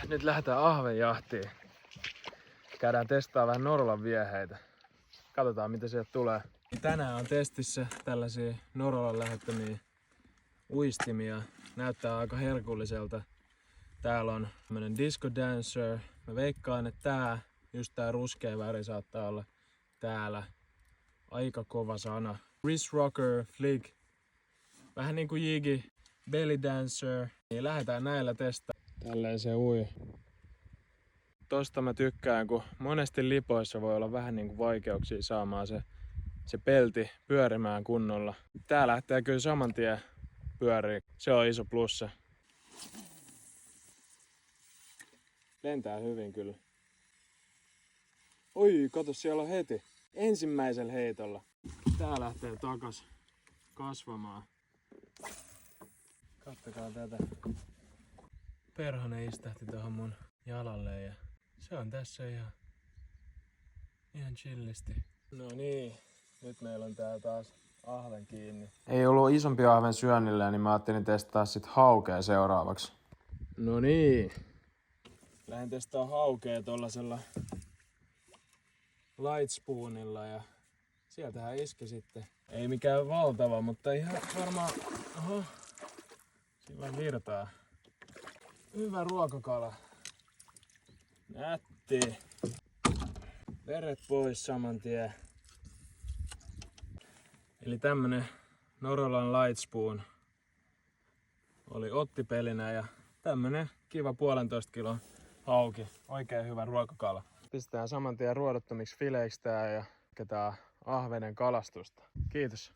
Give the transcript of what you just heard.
Nyt lähdetään ahvenjahtiin. Käydään testaa vähän Norolan vieheitä. Katsotaan mitä sieltä tulee. Tänään on testissä tällaisia Norolan lähettämiä uistimia. Näyttää aika herkulliselta. Täällä on tämmönen Disco Dancer. Mä veikkaan, että tää ruskea väri saattaa olla täällä. Aika kova sana. Wrist Rocker, Flick. Vähän niinku Jiggy, Belly Dancer. Niin lähdetään näillä testaamaan. Tälleen se ui. Tosta mä tykkään, kun monesti lipoissa voi olla vähän niinku vaikeuksia saamaan se pelti pyörimään kunnolla. Tää lähtee kyllä saman tien pyöriin. Se on iso plussa. Lentää hyvin kyllä. Oi, kato, siellä on heti. Ensimmäisellä heitolla. Tää lähtee takas kasvamaan. Kattokaa tätä. Perhonen istähti tuohon mun jalalle ja se on tässä ihan chillisti. No niin, nyt meillä on tää taas ahven kiinni. Ei ollut isompi ahven syönnillä, niin mä ajattelin testaa sit haukea seuraavaksi. No niin. Lähdin testaa haukea tollasella lightspoonilla ja sieltähän iski sitten. Ei mikään valtava, mutta ihan varmaan. Oho. Sillä virtaa. Hyvä ruokakala. Nätti. Veret pois saman tien. Eli tämmönen Norolan lightspoon oli ottipelinä ja tämmönen kiva 1,5 kilon hauki. Oikein hyvä ruokakala. Pistetään saman tien ruodottomiksi fileiksi tää ja jatketaan ahvenen kalastusta. Kiitos.